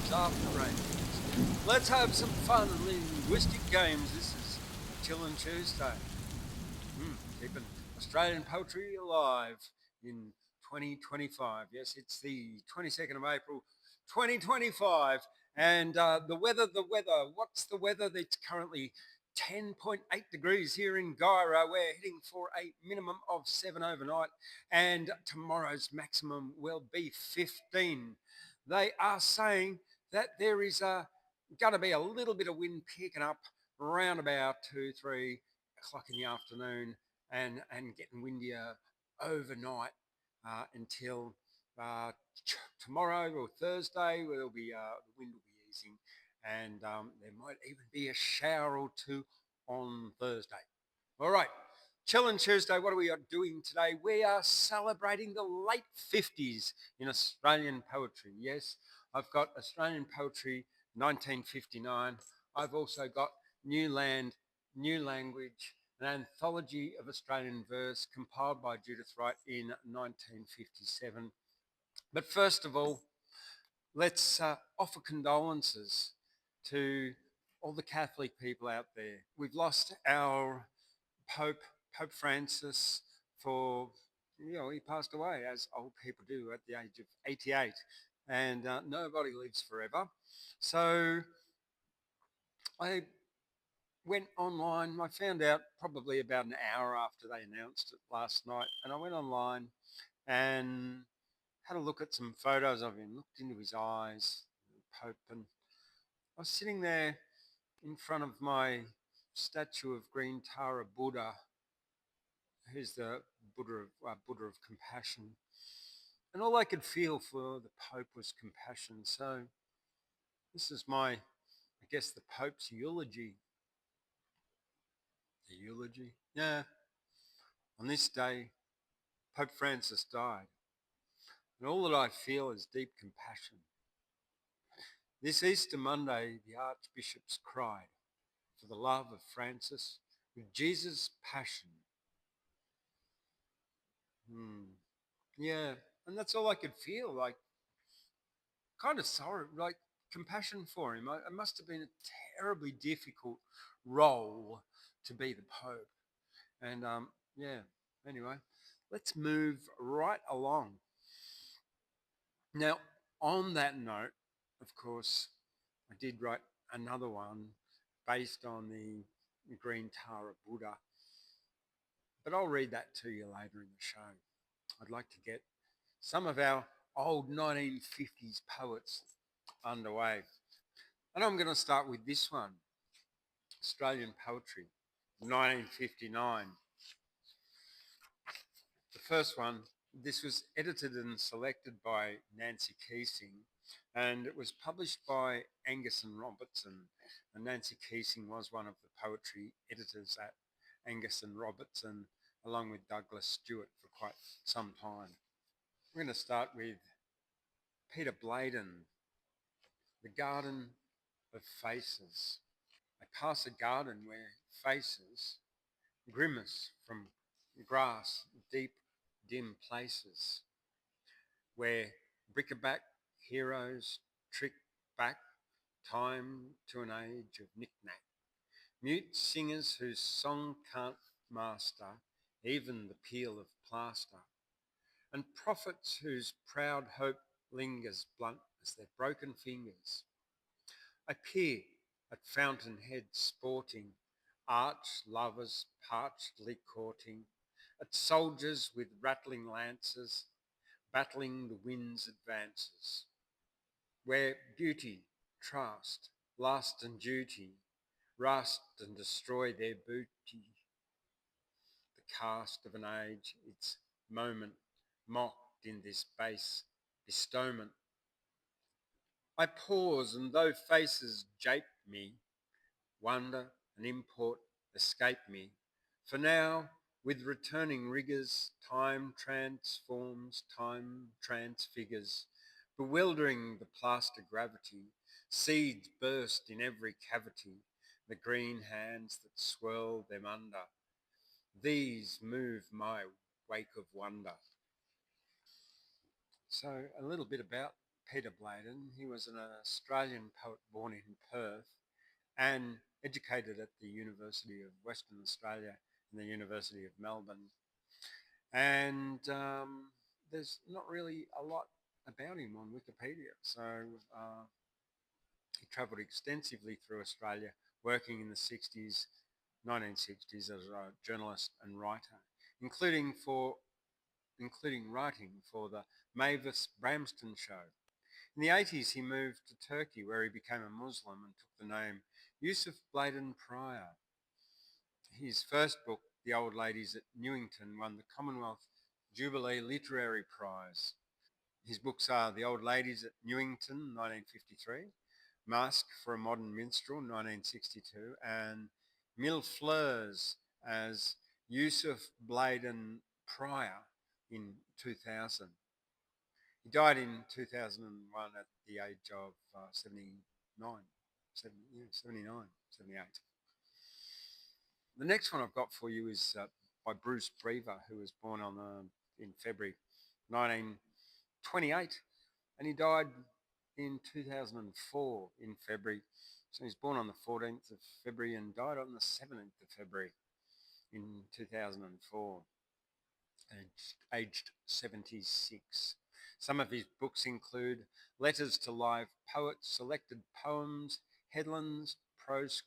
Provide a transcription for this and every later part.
rains after rains. Let's have some fun and linguistic games. This is Chillin Tuesday. Keeping Australian poetry alive in 2025. Yes, it's the 22nd of April, 2025. And the weather. What's the weather? It's currently 10.8 degrees here in Gyra. We're heading for a minimum of 7 overnight, and tomorrow's maximum will be 15. They are saying that there is going to be a little bit of wind picking up around about 2-3 o'clock in the afternoon, and getting windier overnight until tomorrow or Thursday, where there'll be the wind will be easing, and there might even be a shower or two on Thursday. All right, Chillin' Tuesday. What are we doing today? We are celebrating the late 50s in Australian poetry. Yes, I've got Australian poetry 1959. I've also got New Land, New Language, an anthology of Australian verse compiled by Judith Wright in 1957. But first of all, let's offer condolences to all the Catholic people out there. We've lost our Pope Francis he passed away, as old people do, at the age of 88. And nobody lives forever. So I went online. I found out probably about an hour after they announced it last night. And I went online and had a look at some photos of him, looked into his eyes, the Pope, and I was sitting there in front of my statue of Green Tara Buddha, who's the Buddha of compassion. And all I could feel for the Pope was compassion. So this is I guess, the Pope's eulogy. The eulogy? Yeah. On this day, Pope Francis died. And all that I feel is deep compassion. This Easter Monday, the archbishops cried for the love of Francis with Jesus' passion. Yeah, and that's all I could feel, like kind of sorrow, like compassion for him. It must have been a terribly difficult role to be the Pope. And yeah, anyway, let's move right along. Now, on that note, of course, I did write another one based on the Green Tara Buddha, but I'll read that to you later in the show. I'd like to get some of our old 1950s poets underway. And I'm going to start with this one, Australian Poetry, 1959. The first one, this was edited and selected by Nancy Keesing, and it was published by Angus and Robertson. And Nancy Keesing was one of the poetry editors at Angus and Robertson, along with Douglas Stewart, for quite some time. We're going to start with Peter Bladen, The Garden of Faces. I pass a garden where faces grimace from grass, deep, dim places, where bric-a-brac heroes trick back time to an age of knick-knack, mute singers whose song can't master even the peal of plaster, and prophets whose proud hope lingers blunt as their broken fingers. I peer at fountainhead sporting, arch lovers parchedly courting, at soldiers with rattling lances, battling the wind's advances, where beauty, trust, lust and duty rust and destroy their booty. The cast of an age, its moment mocked in this base bestowment. I pause, and though faces jape me, wonder and import escape me. For now, with returning rigours, time transforms, time transfigures, bewildering the plaster gravity, seeds burst in every cavity, the green hands that swirl them under. These move my wake of wonder. So a little bit about Peter Bladen. He was an Australian poet born in Perth and educated at the University of Western Australia and the University of Melbourne. And there's not really a lot about him on Wikipedia. So he travelled extensively through Australia, working in the 60s, 1960s as a journalist and writer, including writing for the Mavis Bramston show. In the 80s, he moved to Turkey, where he became a Muslim and took the name Yusuf Bladen Pryor. His first book, The Old Ladies at Newington, won the Commonwealth Jubilee Literary Prize. His books are The Old Ladies at Newington, 1953, Masque for a Modern Minstrel, 1962, and Mille Fleurs as Yusuf Bladen Pryor in 2000. He died in 2001 at the age of 79, 78. The next one I've got for you is by Bruce Brever, who was born in February 1928, and he died in 2004 in February. So he was born on the 14th of February and died on the 17th of February in 2004, aged 76. Some of his books include Letters to Live Poets, Selected Poems, Headlands, Prose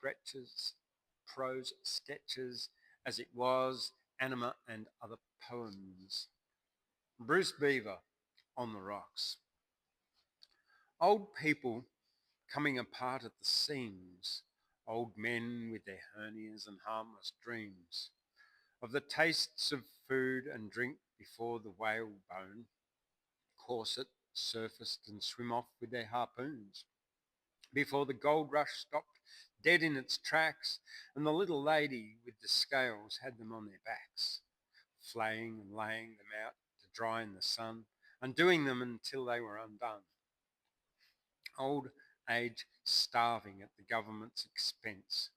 Sketches, As It Was, Anima, and Other Poems. Bruce Beaver, On the Rocks. Old people coming apart at the seams, old men with their hernias and harmless dreams, of the tastes of food and drink before the whalebone, corset, surfaced and swim off with their harpoons, before the gold rush stopped dead in its tracks, and the little lady with the scales had them on their backs, flaying and laying them out to dry in the sun, undoing them until they were undone. Old age starving at the government's expense,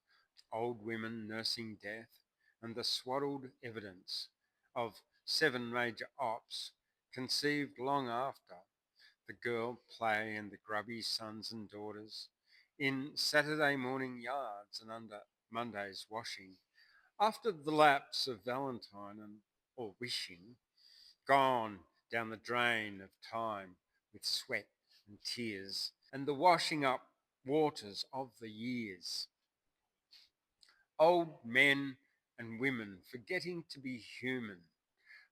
old women nursing death, and the swaddled evidence of 7 major ops conceived long after the girl play and the grubby sons and daughters in Saturday morning yards and under Monday's washing, after the lapse of Valentine or wishing, gone down the drain of time with sweat and tears and the washing up waters of the years. Old men and women forgetting to be human,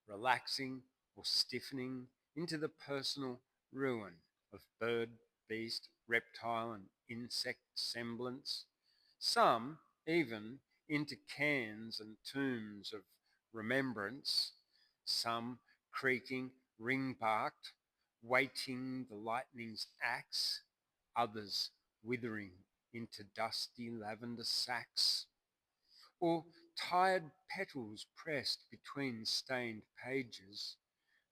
relaxing or stiffening into the personal ruin of bird, beast, reptile and insect semblance, some even into cans and tombs of remembrance, some creaking, ring-barked, waiting the lightning's axe, others withering into dusty lavender sacks, or tired petals pressed between stained pages,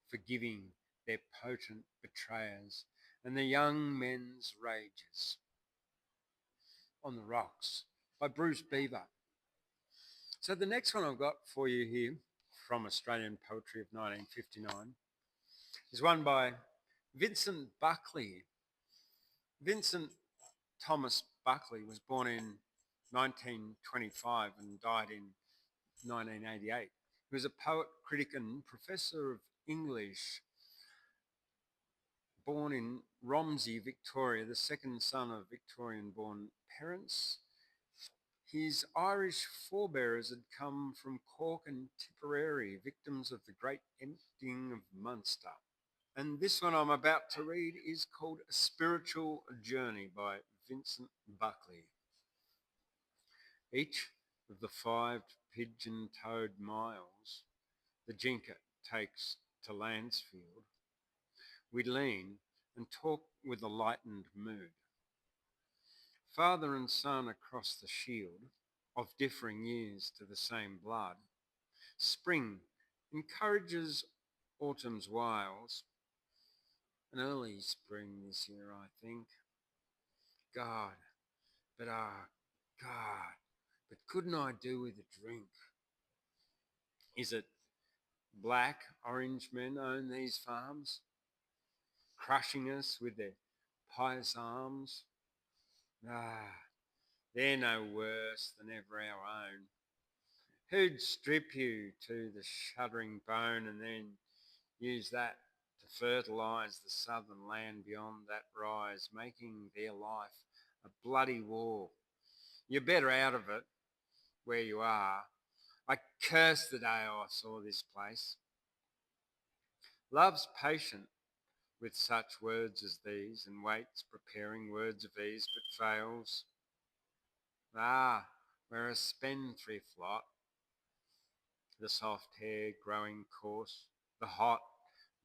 forgiving their potent betrayers and the young men's rages. On the Rocks by Bruce Beaver. So the next one I've got for you here from Australian Poetry of 1959 is one by Vincent Buckley. Vincent Thomas Buckley was born in 1925 and died in 1988. He was a poet, critic and professor of English, born in Romsey, Victoria, the second son of Victorian-born parents. His Irish forebears had come from Cork and Tipperary, victims of the great emptying of Munster. And this one I'm about to read is called A Spiritual Journey by Vincent Buckley. Each of the 5 pigeon-toed miles the jinker takes to Landsfield, we lean and talk with a lightened mood. Father and son across the shield, of differing years to the same blood. Spring encourages autumn's wiles. An early spring this year, I think. God, God, but couldn't I do with a drink? Is it black orange men own these farms? crushing us with their pious arms. Ah, they're no worse than ever our own. Who'd strip you to the shuddering bone and then use that to fertilise the southern land beyond that rise, making their life a bloody war? You're better out of it where you are. I curse the day I saw this place. Love's patient with such words as these, and waits preparing words of ease, but fails. Ah, we're a spendthrift lot, the soft hair growing coarse, the hot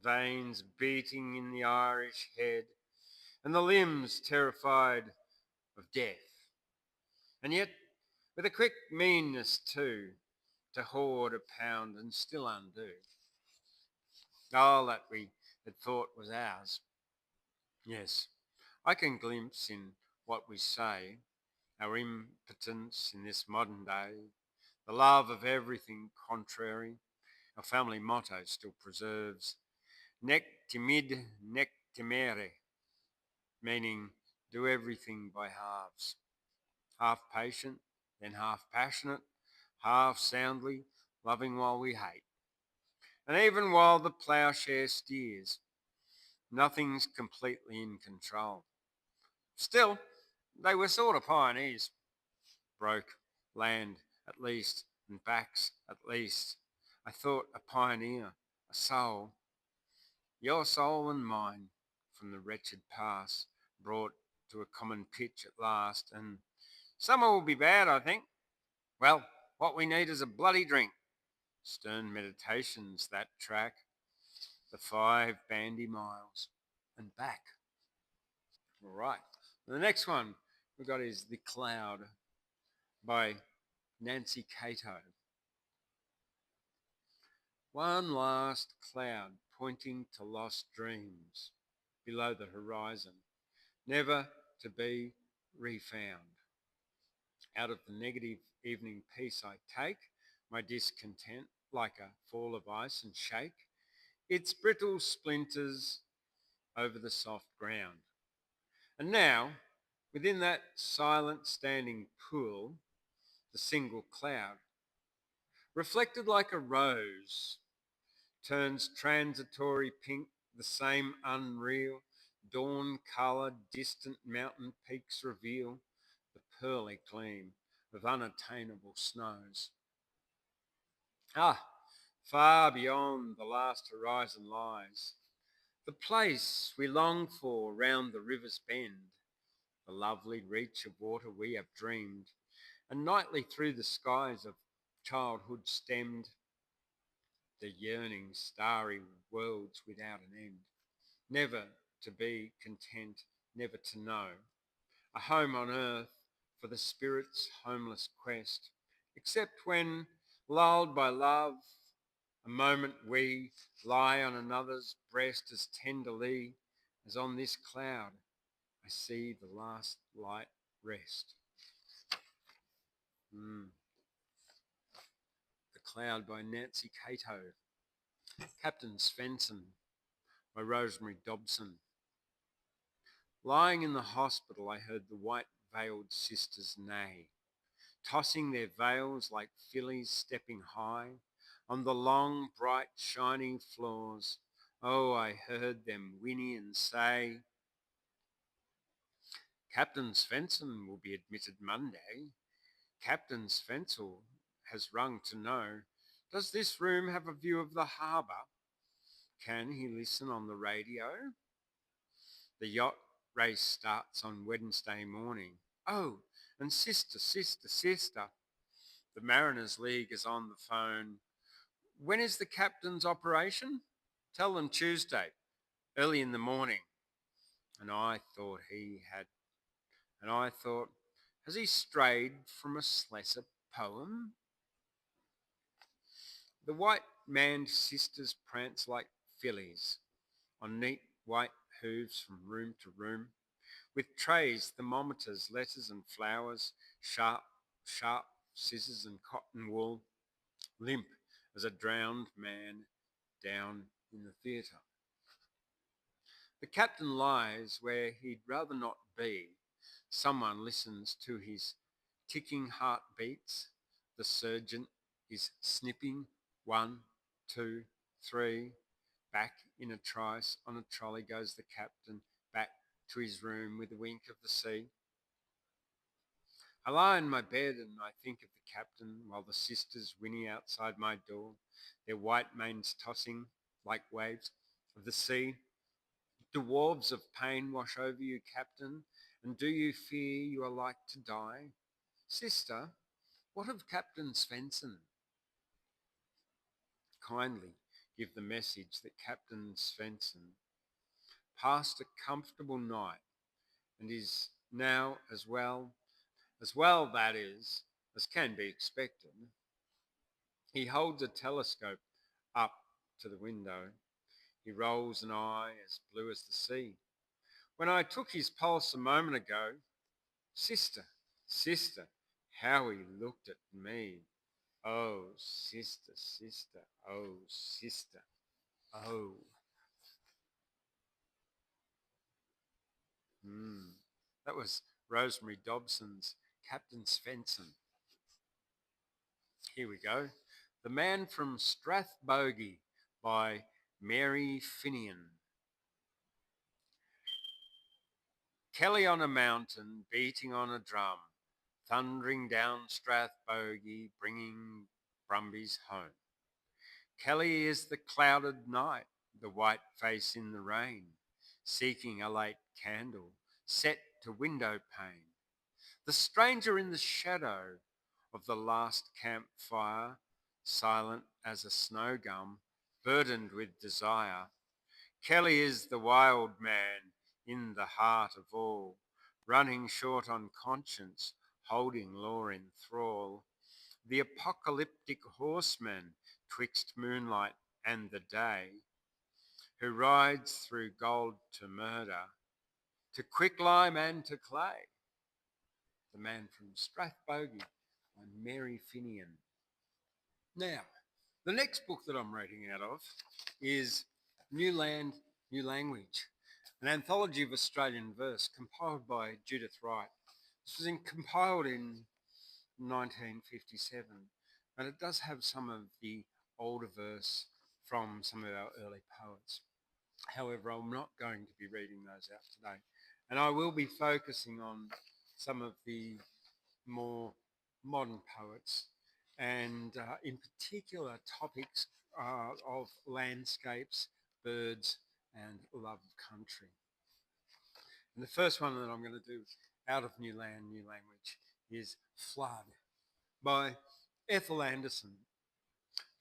veins beating in the Irish head, and the limbs terrified of death. And yet, with a quick meanness too, to hoard a pound and still undo all that we had thought was ours. Yes, I can glimpse in what we say, our impotence in this modern day, the love of everything contrary. Our family motto still preserves nec timid, nec timere, meaning do everything by halves. Half patient, then half passionate, half soundly, loving while we hate. And even while the ploughshare steers, nothing's completely in control. Still, they were sort of pioneers. Broke land at least, and backs at least. I thought a pioneer, a soul, your soul and mine, from the wretched past, brought to a common pitch at last, and summer will be bad, I think. Well, what we need is a bloody drink. Stern meditations, that track, the 5 bandy miles, and back. All right. The next one we got is The Cloud by Nancy Cato. One last cloud pointing to lost dreams below the horizon, never to be refound. Out of the negative evening peace I take my discontent like a fall of ice and shake its brittle splinters over the soft ground. And now, within that silent standing pool, the single cloud, reflected like a rose, turns transitory pink, the same unreal, dawn-coloured, distant mountain peaks reveal the pearly gleam of unattainable snows. Ah, far beyond the last horizon lies the place we long for round the river's bend, the lovely reach of water we have dreamed, and nightly through the skies of childhood stemmed, the yearning starry worlds without an end, never to be content, never to know, a home on earth for the spirit's homeless quest, except when, lulled by love, a moment we lie on another's breast as tenderly as on this cloud I see the last light rest. The Cloud by Nancy Cato. Captain Svensen by Rosemary Dobson. Lying in the hospital, I heard the white-veiled sisters neigh, tossing their veils like fillies stepping high on the long, bright, shining floors. Oh, I heard them whinny and say, Captain Svensen will be admitted Monday. Captain Svensen has rung to know, does this room have a view of the harbour? Can he listen on the radio? The yacht race starts on Wednesday morning. Oh, and sister, the Mariners League is on the phone. When is the captain's operation? Tell them Tuesday, early in the morning. And I thought, has he strayed from a Slessor poem? The white-maned sisters prance like fillies on neat white hooves from room to room, with trays, thermometers, letters and flowers, sharp scissors and cotton wool, limp as a drowned man down in the theatre. The captain lies where he'd rather not be. Someone listens to his ticking heartbeats. The surgeon is snipping. 1, 2, 3. Back in a trice on a trolley goes the captain, back to his room with a wink of the sea. I lie in my bed and I think of the captain while the sisters whinny outside my door, their white manes tossing like waves of the sea. Do wharves of pain wash over you, captain, and do you fear you are like to die? Sister, what of Captain Svensen? Kindly give the message that Captain Svensen passed a comfortable night and is now as well that is, as can be expected. He holds a telescope up to the window. He rolls an eye as blue as the sea. When I took his pulse a moment ago, sister, sister, how he looked at me. Oh, sister, sister, oh, sister, oh. That was Rosemary Dobson's Captain Svensen. Here we go. The Man from Strathbogie by Mary Finnin. Kelly on a mountain, beating on a drum, thundering down Strathbogie, bringing brumbies home. Kelly is the clouded night, the white face in the rain, seeking a late candle, set to window pane. The stranger in the shadow of the last campfire, silent as a snow gum, burdened with desire. Kelly is the wild man in the heart of all, running short on conscience, holding law in thrall. The apocalyptic horseman twixt moonlight and the day, who rides through gold to murder, to quicklime and to clay. The Man from Strathbogie by Mary Finnin. Now, the next book that I'm reading out of is New Land, New Language, an anthology of Australian verse compiled by Judith Wright. This was compiled in 1957, and it does have some of the older verse from some of our early poets. However, I'm not going to be reading those out today, and I will be focusing on some of the more modern poets, and in particular topics of landscapes, birds, and love of country. And the first one that I'm going to do out of New Land, New Language is Flood by Ethel Anderson.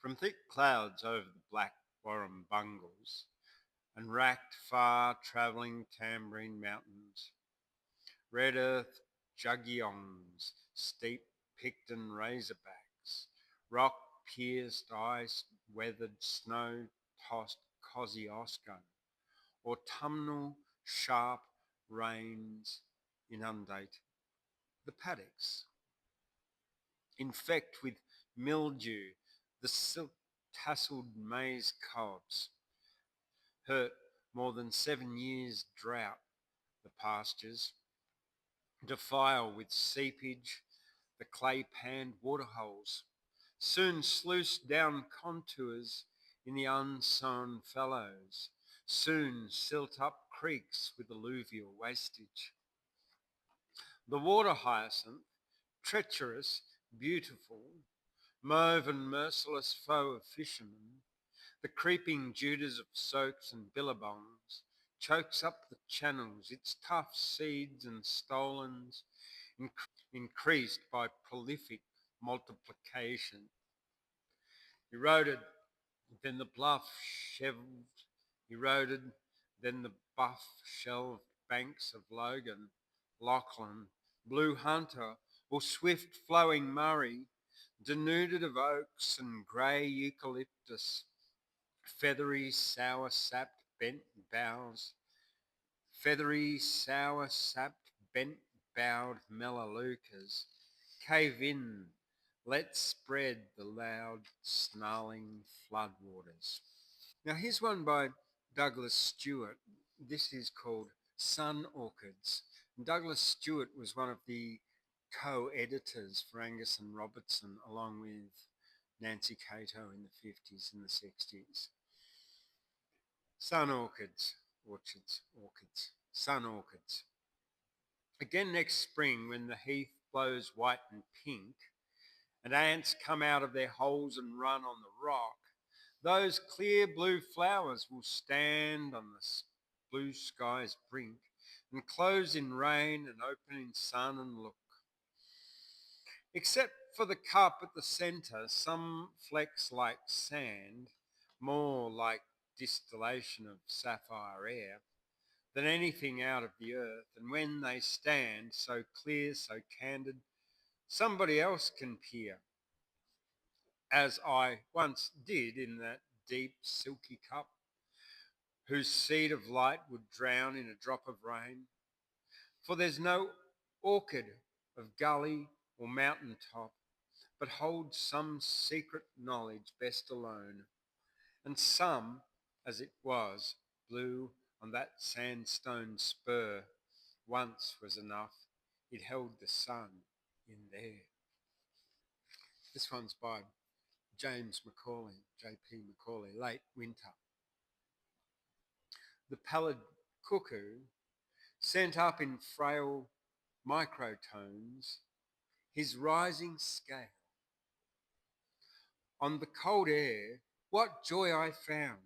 From thick clouds over the black Warrum bungles and racked far travelling tambourine mountains, red earth juggyongs, steep Picton razorbacks, rock-pierced, ice-weathered, snow-tossed Kosciuszko, autumnal sharp rains inundate the paddocks, infect with mildew the silk-tasseled maize cobs, hurt more than 7 years' drought the pastures, defile with seepage the clay-panned waterholes, soon sluice down contours in the unsown fallows, soon silt up creeks with alluvial wastage. The water hyacinth, treacherous, beautiful, mauve and merciless foe of fishermen, the creeping Judas of soaks and billabongs, chokes up the channels, its tough seeds and stolons, increased by prolific multiplication. Eroded, then the bluff shelved, eroded, then the buff shelved banks of Logan, Lachlan, Blue Hunter, or swift flowing Murray, denuded of oaks and grey eucalyptus, feathery sour-sapped bent boughs, feathery sour-sapped bent-bowed melaleucas, cave in, let's spread the loud snarling floodwaters. Now here's one by Douglas Stewart. this is called Sun Orchids. And Douglas Stewart was one of the co-editors for Angus and Robertson, along with Nancy Cato in the 50s and the 60s. Sun orchids, orchids, sun orchids. Again next spring, when the heath blows white and pink, and ants come out of their holes and run on the rock, those clear blue flowers will stand on the blue sky's brink and close in rain and open in sun and look. Except for the cup at the centre, some flecks like sand, more like distillation of sapphire air than anything out of the earth, and when they stand so clear, so candid, somebody else can peer, as I once did in that deep silky cup, whose seed of light would drown in a drop of rain. For there's no orchid of gully or mountain top but holds some secret knowledge best alone, and some, as it was, blue on that sandstone spur, once was enough, it held the sun in there. This one's by James McAuley, J.P. McAuley, Late Winter. The pallid cuckoo, sent up in frail microtones, his rising scale. On the cold air, what joy I found,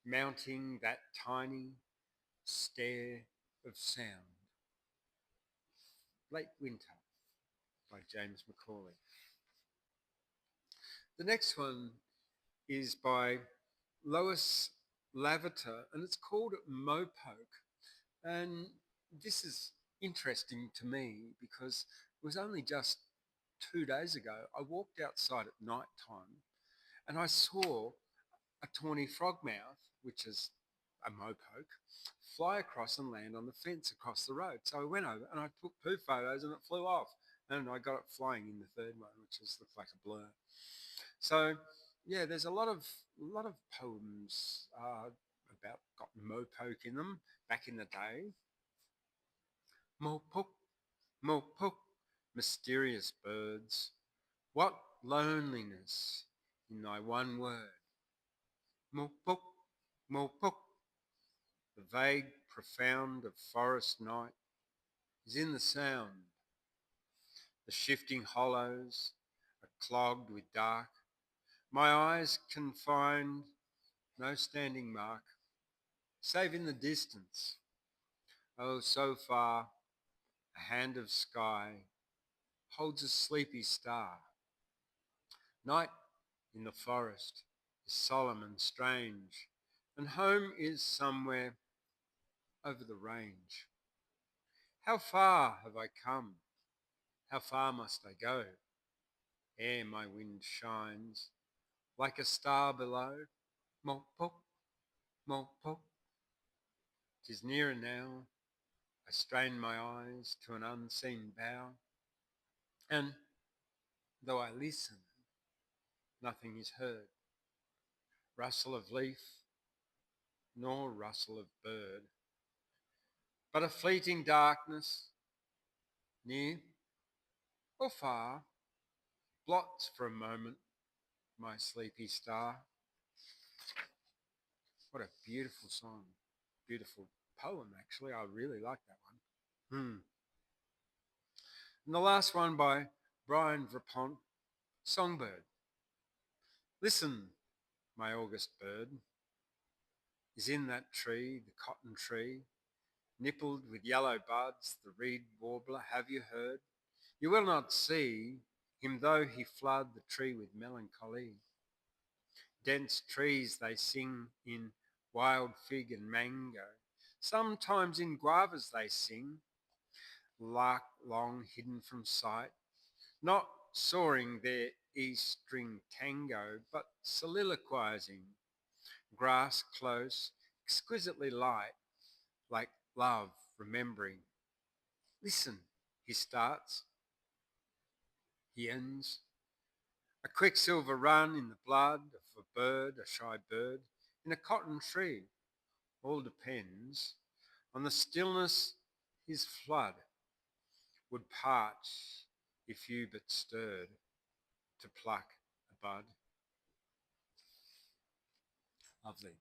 mounting that tiny stair of sound. Late Winter by James McAuley. The next one is by Lois Lavater, and it's called Mopoke. And this is interesting to me because it was only just 2 days ago I walked outside at night time and I saw a tawny frogmouth, which is a mopoke, fly across and land on the fence across the road. So I went over and I took 2 photos and it flew off. And I got it flying in the third one, which just looked like a blur. So yeah, there's a lot of poems about got mopoke in them back in the day. Mopoke, mopoke, mysterious birds, what loneliness in thy one word. Mopoke, mopoke, the vague profound of forest night is in the sound. The shifting hollows are clogged with dark. My eyes can find no standing mark, save in the distance. Oh, so far, a hand of sky holds a sleepy star. Night in the forest is solemn and strange, and home is somewhere over the range. How far have I come? How far must I go ere my wind shines like a star below? Mopoke, mopoke, 'tis nearer now. I strain my eyes to an unseen bough, and though I listen, nothing is heard. Rustle of leaf, nor rustle of bird, but a fleeting darkness, near or far, blots for a moment my sleepy star. What a beautiful song. Beautiful poem, actually. I really like that one. And the last one by Brian Vrepont, Songbird. Listen, my August bird, is in that tree, the cotton tree, nippled with yellow buds, the reed warbler, have you heard? You will not see him though he flood the tree with melancholy. Dense trees they sing in wild fig and mango. Sometimes in guavas they sing, lark long hidden from sight, not soaring their E-string tango, but soliloquizing, grass close, exquisitely light, like love remembering. Listen, he starts, he ends. A quicksilver run in the blood of a bird, a shy bird, in a cotton tree. all depends on the stillness his flood would parch if you but stirred to pluck a bud. Lovely.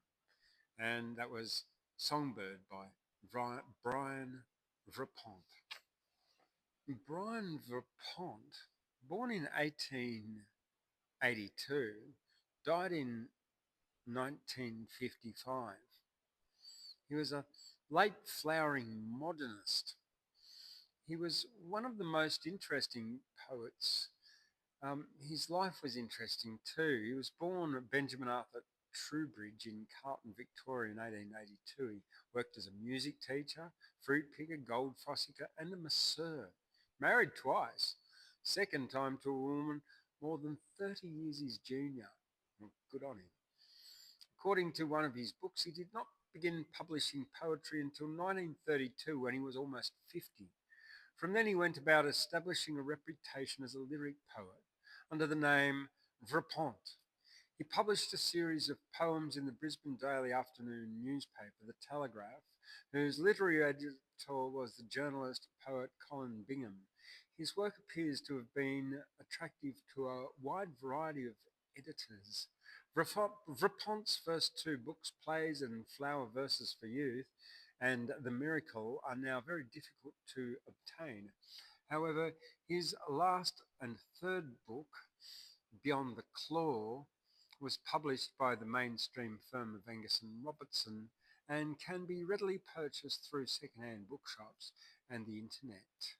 And that was Songbird by Brian Vrepont. Brian Vrepont, born in 1882, died in 1955. He was a late flowering modernist. He was one of the most interesting poets. His life was interesting too. He was born Benjamin Arthur Trowbridge in Carlton, Victoria in 1882. He worked as a music teacher, fruit picker, gold fossicker and a masseur. Married twice. Second time to a woman more than 30 years his junior. Well, good on him. According to one of his books, he did not begin publishing poetry until 1932 when he was almost 50. From then he went about establishing a reputation as a lyric poet under the name Vrepont. He published a series of poems in the Brisbane Daily Afternoon newspaper, The Telegraph, whose literary editor was the journalist poet Colin Bingham. His work appears to have been attractive to a wide variety of editors. Vrepont's first two books, Plays and Flower Verses for Youth, and The Miracle, are now very difficult to obtain. However, his last and third book, Beyond the Claw, was published by the mainstream firm of Angus and Robertson and can be readily purchased through second-hand bookshops and the internet.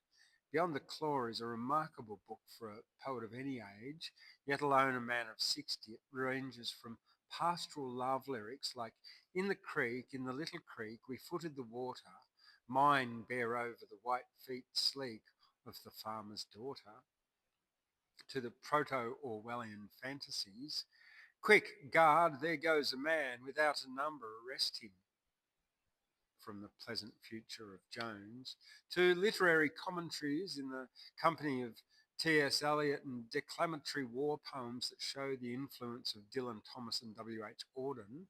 Beyond the Claw is a remarkable book for a poet of any age, yet alone a man of 60. It ranges from pastoral love lyrics like In the little creek, we footed the water, mine bare over the white feet sleek of the farmer's daughter, to the proto-Orwellian fantasies. Quick, guard, there goes a man, without a number, arrest him, from the pleasant future of Jones, to literary commentaries in the company of T.S. Eliot and declamatory war poems that show the influence of Dylan Thomas and W.H. Auden.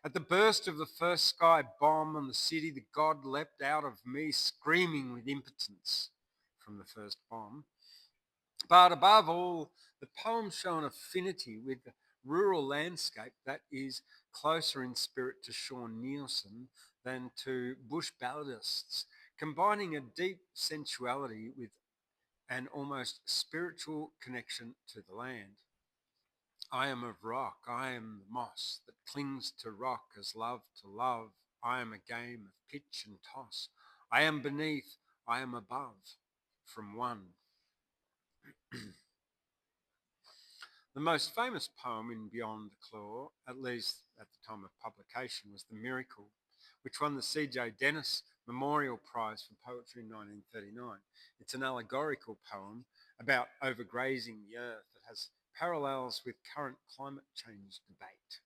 At the burst of the first sky bomb on the city, the god leapt out of me screaming with impotence, from the first bomb. But above all, the poems show an affinity with the rural landscape that is closer in spirit to Sean Nielsen than to bush balladists, combining a deep sensuality with an almost spiritual connection to the land. I am of rock, I am the moss that clings to rock as love to love. I am a game of pitch and toss. I am beneath, I am above, from one. The most famous poem in Beyond the Claw, at least at the time of publication, was The Miracle, which won the C.J. Dennis Memorial Prize for Poetry in 1939. It's an allegorical poem about overgrazing the earth that has parallels with current climate change debate.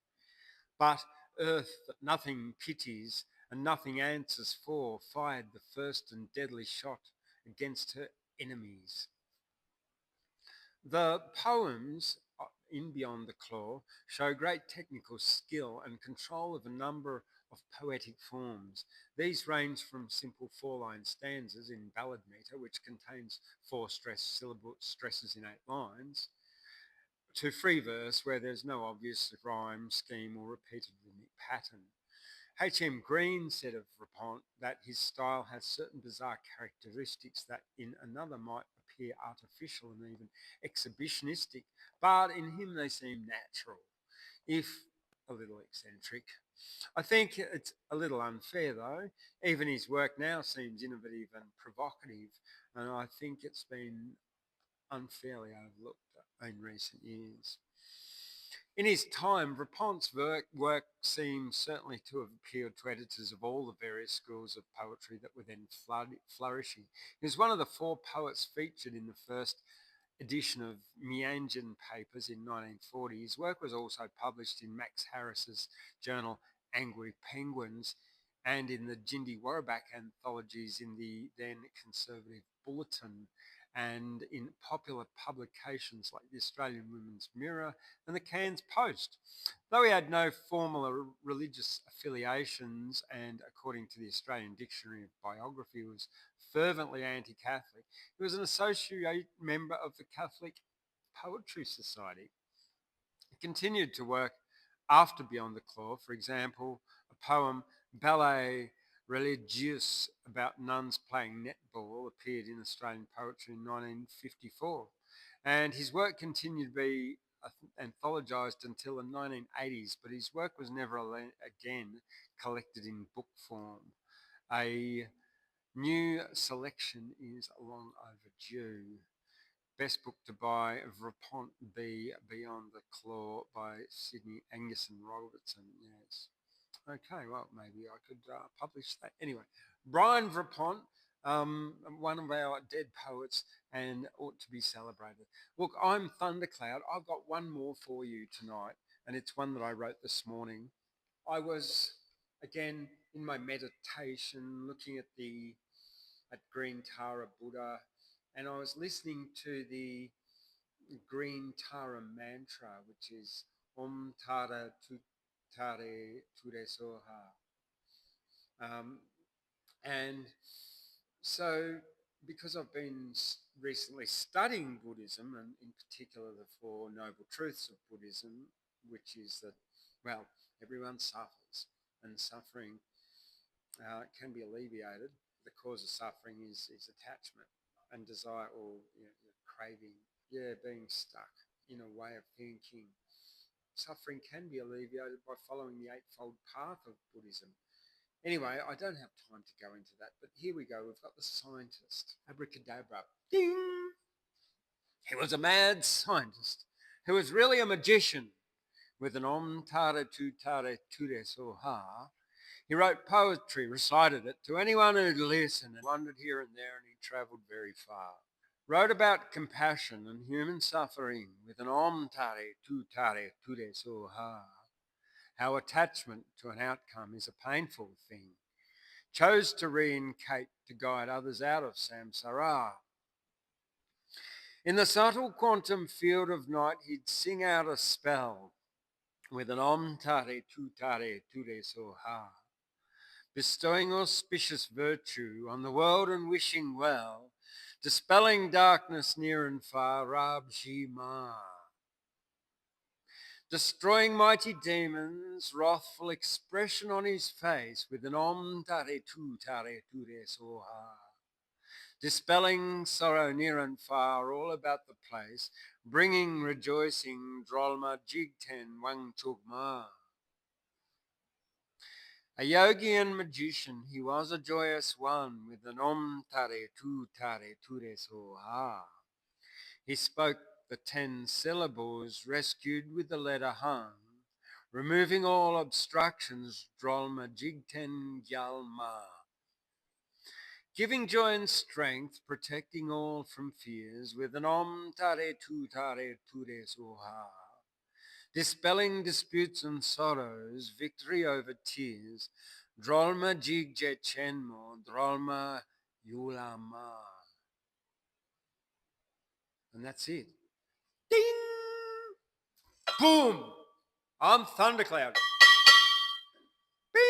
But earth that nothing pities and nothing answers for fired the first and deadly shot against her enemies. The poems in Beyond the Claw show great technical skill and control of a number of poetic forms. These range from simple four-line stanzas in ballad metre, which contains four syllable stresses in 8 lines, to free verse where there's no obvious rhyme, scheme or repeated rhythmic pattern. H.M. Green said of Vrepont that his style has certain bizarre characteristics that in another might appear artificial and even exhibitionistic, but in him they seem natural, if a little eccentric. I think it's a little unfair though. Even his work now seems innovative and provocative, and I think it's been unfairly overlooked in recent years. In his time, Vrepont's work seems certainly to have appealed to editors of all the various schools of poetry that were then flourishing. He was one of the 4 poets featured in the first edition of Meangan Papers in 1940. His work was also published in Max Harris's journal Angry Penguins and in the Jindy Warrabak anthologies in the then conservative Bulletin. and in popular publications like the Australian Women's Mirror and the Cairns Post. Though he had no formal religious affiliations and, according to the Australian Dictionary of Biography, was fervently anti-Catholic, he was an associate member of the Catholic Poetry Society. He continued to work after Beyond the Claw. For example, a poem, Ballet Religieuse, about nuns playing netball, appeared in Australian poetry in 1954. And his work continued to be anthologised until the 1980s, but his work was never again collected in book form. A new selection is long overdue. Best book to buy, Vrepont B, Beyond the Claw by Sydney Angus and Robertson. Yes. Okay, well, maybe I could publish that. Anyway, Brian Vrepont, one of our dead poets and ought to be celebrated. Look, I'm Thundercloud. I've got one more for you tonight, and it's one that I wrote this morning. I was, again, in my meditation, looking at Green Tara Buddha, and I was listening to the Green Tara mantra, which is Om Tara Tu Tare Ture Soha. And so, because I've been recently studying Buddhism, and in particular the Four Noble Truths of Buddhism, which is that, well, everyone suffers, and suffering can be alleviated. The cause of suffering is attachment and desire, or craving, being stuck in a way of thinking. Suffering can be alleviated by following the Eightfold Path of Buddhism. Anyway, I don't have time to go into that, but here we go. We've got the scientist. Abracadabra. Ding! He was a mad scientist who was really a magician with an Om Tare Tu Tare Ture Soha. He wrote poetry, recited it to anyone who'd listen, and wandered here and there, and he travelled very far. Wrote about compassion and human suffering with an Om Tare Tu Tare Ture Soha. How attachment to an outcome is a painful thing. Chose to reincarnate to guide others out of samsara. In the subtle quantum field of night, he'd sing out a spell with an Om Tare Tu Tare Ture Soha, bestowing auspicious virtue on the world and wishing well, dispelling darkness near and far, Rabji Ma. Destroying mighty demons, wrathful expression on his face with an Om Tare Tu Tare Ture Soha. Dispelling sorrow near and far, all about the place, bringing rejoicing, Drolma Jigten Wang Chugma. A yogi and magician, he was a joyous one, with an Om Tare Tu Tare Ture Soha. He spoke the 10 syllables, rescued with the letter hung, removing all obstructions, Drolma Jigten Gyalma. Giving joy and strength, protecting all from fears, with an Om Tare Tu Tare Ture Soha. Dispelling disputes and sorrows, victory over tears, Drolma Jigje Chenmo, Drolma Yulama. And that's it. Ding! Boom! I'm Thundercloud. Bing!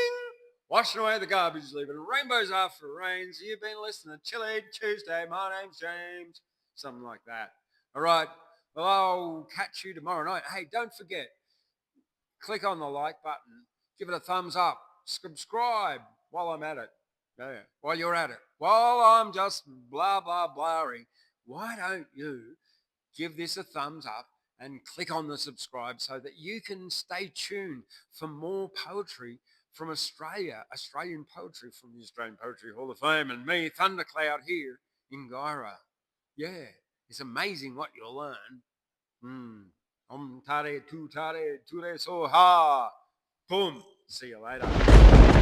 Washing away the garbage, leaving rainbows after rains. You've been listening to Chillin Tuesday. My name's James. Something like that. All right. Well, I'll catch you tomorrow night. Hey, don't forget, click on the like button. Give it a thumbs up. Subscribe while I'm at it. Yeah, while you're at it. While I'm just blah, blah, blahing. Why don't you give this a thumbs up and click on the subscribe so that you can stay tuned for more poetry from Australia, Australian poetry from the Australian Poetry Hall of Fame, and me, Thundercloud, here in Guyra. Yeah, it's amazing what you'll learn. Om Tare Tu Tare Ture Soha. Boom. See you later.